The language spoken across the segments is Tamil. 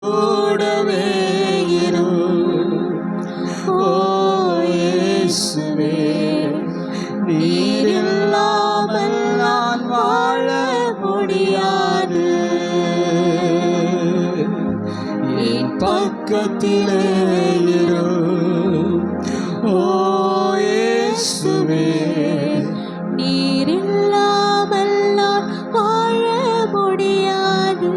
கூடவே இரு. ஓ இயேசுவே, நீர் இல்லாமல் நான் வாழ முடியாது. என் பக்கத்திலே இரு. ஓ இயேசுவே, நீர் இல்லாமல் நான் வாழ முடியாது.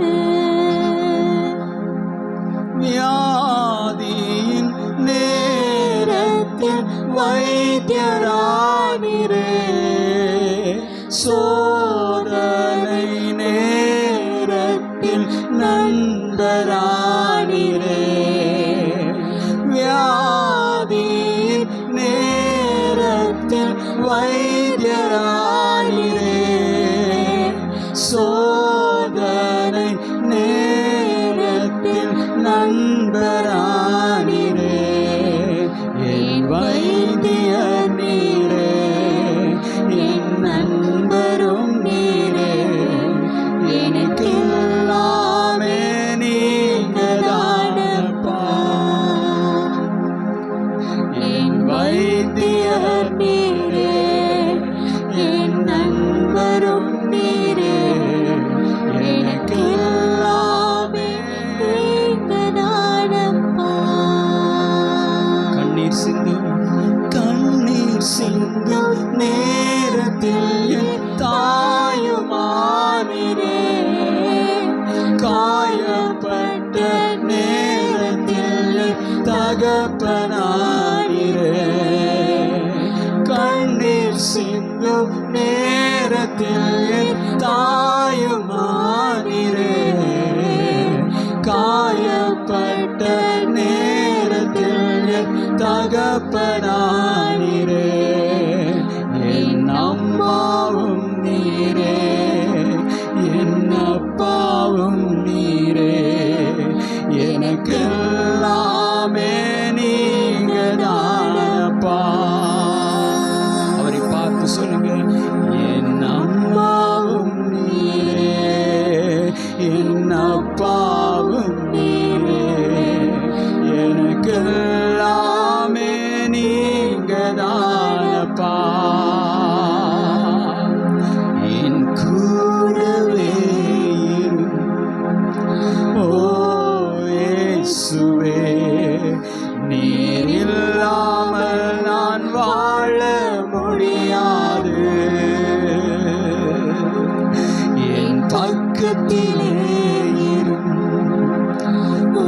வியாதியின் நேரத்தில் வைத்தியரானீரே, சோதனை நேரத்தில் நண்பரானீரே. வியாதியின் நேரத்தில் வைத்தியரானீரே, சோதனை நேரத்தில் நண்பரானீரே. என் வைத்தியர் நீரே, என் நண்பரும் நீரே, எனக்கு எல்லாமே நீங்கதானப்பா. என் வைத்தியர் நீரே, என் நண்பரும் நீரே, எனக்கு எல்லாமே நீங்கதானப்பா. கண்ணீர் சிந்தும் நேரத்தில் என் தாயுமானீரே, காயப்பட்ட நேரத்தில் என் தகப்பனானீரே. கண்ணீர் சிந்தும் நேரத்தில் என் தாயுமானீரே, காயப்பட்ட நேரத்தில் என் தகப்பனானீரே. என் அம்மாவும் நீரே, என் அப்பாவும் நீரே, எனக்கு எல்லாமே நீங்கதானப்பா. அவரை பார்த்து சொல்லுங்க, என் அம்மாவும் நீரே, என் அப்பாவும் நீரே, எனக்கு எல்லாமே நீங்கதானப்பா. என் கூடவே இரு. ஓ இயேசுவே, நீர் இல்லாமல் நான் வாழ முடியாது. என் பக்கத்திலே இரு. ஓ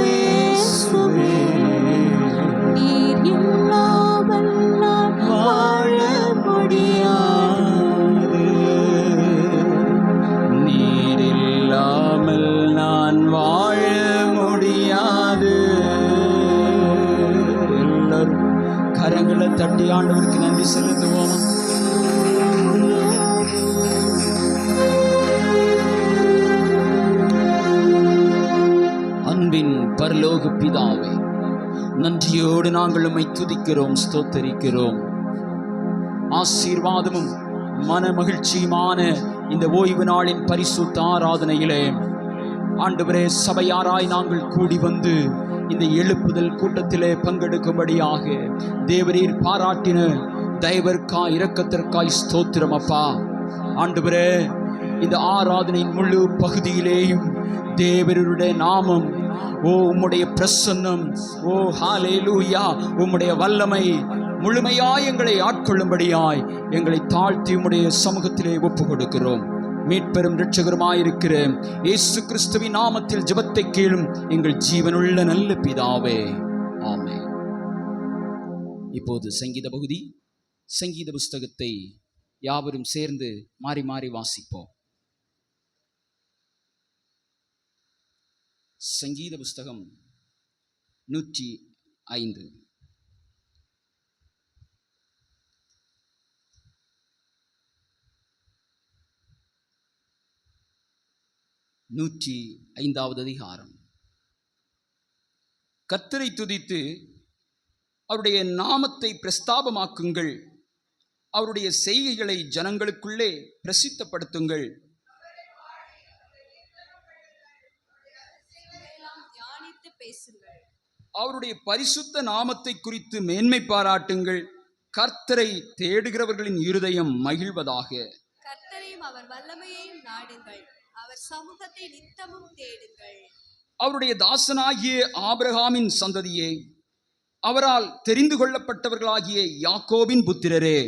இயேசுவே, நீர் இல்லாமல் நான் வாழ முடியாது. நீர் இல்லாமல் நான் வாழ முடியாது. எல்லாரும் கரங்களை தட்டி ஆண்டவருக்கு நன்றி செலுத்துவோம். அன்பின் பரலோக பிதாவே, நன்றியோடு நாங்கள் உம்மை துதிக்கிறோம், ஸ்தோத்தரிக்கிறோம். ஆசீர்வாதமும் மன மகிழ்ச்சியுமான இந்த ஓய்வு நாளின் பரிசுத்த ஆராதனையிலே ஆண்டவரே, சபையாராய் நாங்கள் கூடி வந்து இந்த எழுப்புதல் கூட்டத்திலே பங்கெடுக்கும்படியாக தேவரீர் பாராட்டின தயவிற்காய் இரக்கத்திற்காய் ஸ்தோத்திரம் அப்பா. ஆண்டவரே, இந்த ஆராதனையின் முழு பகுதியிலேயும் தேவருடைய நாமம், ஓ உம்முடைய பிரசன்னம், ஓ ஹல்லேலூயா, உம்முடைய வல்லமை முழுமையாய் எங்களை ஆட்கொள்ளும்படியாய் எங்களை தாழ்த்தி உம்முடைய சமூகத்திலே ஒப்பு கொடுக்கிறோம். மீட்பெரும் இரட்சகருமாயிருக்கிற இயேசு கிறிஸ்துவின் நாமத்தில் ஜெபத்தை கேளும் எங்கள் ஜீவனுள்ள நல்ல பிதாவே, ஆமென். இப்போது சங்கீத பகுதி, சங்கீத புஸ்தகத்தை யாவரும் சேர்ந்து மாறி மாறி வாசிப்போம். சங்கீத புஸ்தகம் 105. நூற்றி 5வது அதிகாரம். கர்த்தரை துதித்து அவருடைய நாமத்தை பிரஸ்தாபமாக்குங்கள், அவருடைய செய்கைகளை ஜனங்களுக்குள்ளே பிரசித்தப்படுத்துங்கள். பேசுங்கள். அவருடைய பரிசுத்த நாமத்தை குறித்து மேன்மை பாராட்டுங்கள். கர்த்தரை தேடுகிறவர்களின் இருதயம் மகிழ்வதாக. கர்த்தரையும் அவர் வல்லமையையும் நாடுங்கள். அவர் சமூகத்தை நித்தமும் தேடுங்கள். அவருடைய தாசனாகிய ஆபிரகாமின் சந்ததியே, அவரால் தெரிந்து கொள்ளப்பட்டவர்களாகிய யாக்கோபின் புத்திரரே,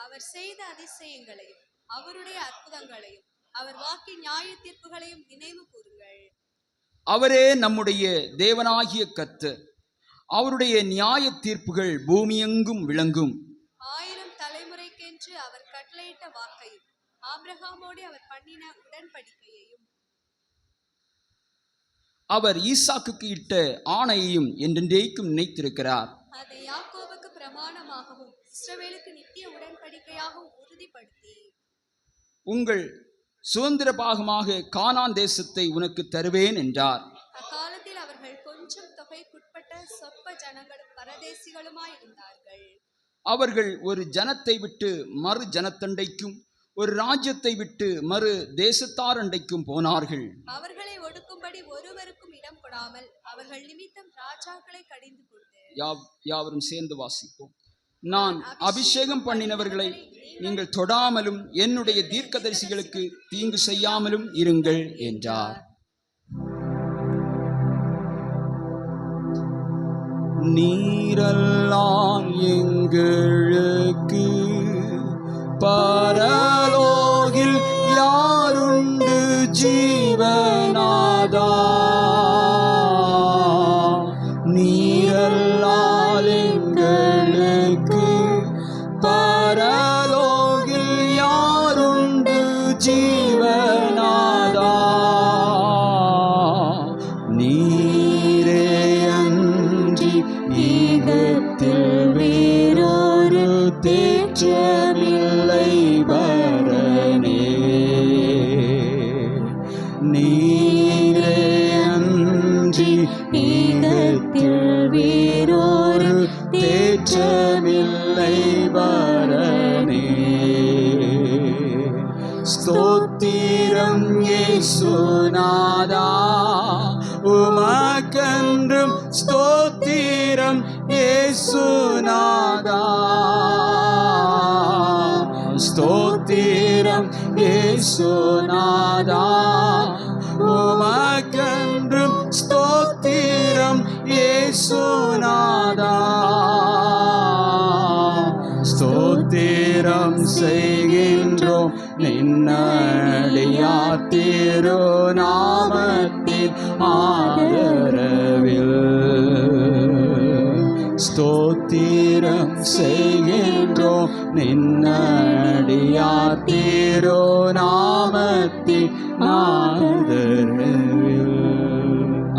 அவர் செய்த அதிசயங்களையும் அவருடைய அற்புதங்களையும் அவர் வாக்கின் நியாய தீர்ப்புகளையும் நினைவு கூறுங்கள். அவரே நம்முடைய தேவனாகிய கர்த்தர். அவருடைய நியாய தீர்ப்புகள் பூமியெங்கும் விளங்கும். 1000 தலைமுறைக்கென்று அவர் கட்டளையிட்ட வாக்கையும் ஆபிரகாமோடு அவர் பண்ணின உடன்படிக்கையையும் அவர் ஈசாக்குக்கு இட்ட ஆணையையும் என்றென்றைக்கும் நினைத்திருக்கிறார். அதை யாக்கோபுக்கு பிரமாணமாகவும் இஸ்ரவேலுக்கு நித்திய உடன்படிக்கையாகவும் உறுதிப்படுத்தி, உங்கள் சுதந்திர பாகமாக கானான் தேசத்தை உனக்கு தருவேன் என்றார். அக்காலத்தில் அவர்கள் கொஞ்சம் தொகைக்குட்பட்ட சொற்ப ஜனங்களும் பரதேசிகளுமாயிருந்தார்கள். அவர்கள் ஒரு ஜனத்தை விட்டு மறு ஜனத்தண்டைக்கும், ஒரு ராஜ்யத்தை விட்டு மறு தேசத்தாரண்டைக்கும் போனார்கள். அவர்களை ஒடுக்கும்படி ஒருவருக்கும் இடம் கொடாமல் அவர்கள் நிமித்தம் ராஜாக்களை கடிந்து கொண்டு, யாவரும் சேர்ந்து வாசிப்போம். நான் அபிஷேகம் பண்ணினவர்களை நீங்கள் தொடாமலும் என்னுடைய தீர்க்கதரிசிகளுக்கு தீங்கு செய்யாமலும் இருங்கள் என்றார். நீரல்லாம் எங்களுக்கு பரலோகில் யாருண்டு ஜீவனாதா, நீரல்லால் எங்களுக்கு பரலோகில் யாருண்டு ஜீவனாதா, நீரே அன்றி ஈகத்தில் வேறொரு தேற்றமில்லை பரனே, நீரே அன்றி ஈகத்தில் வேறொரு தேற்றமில்லை பரனே. ஸ்தோத்திரம் இயேசுநாதா, உமக்கென்றும் ஸ்தோத்திரம் இயேசுநாதா, ஸ்தோத்திரம் இயேசுநாதா, உமக்கென்றும் ஸ்தோத்திரம் இயேசுநாதா, ஸ்தோத்திரம் செய்கின்றோம் நின்னடியார் திருநாமத்தின் ஆதரவில், ஸ்தோத்திரம் செய்கின்றோம் நின்னடியார் திருநாமத்தின் ஆதரவில்.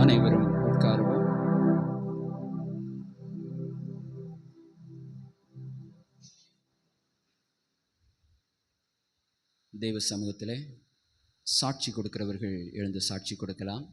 அனைவரும் உட்காருவோம். தேவ சமூகத்திலே சாட்சி கொடுக்கிறவர்கள் எழுந்து சாட்சி கொடுக்கலாம்.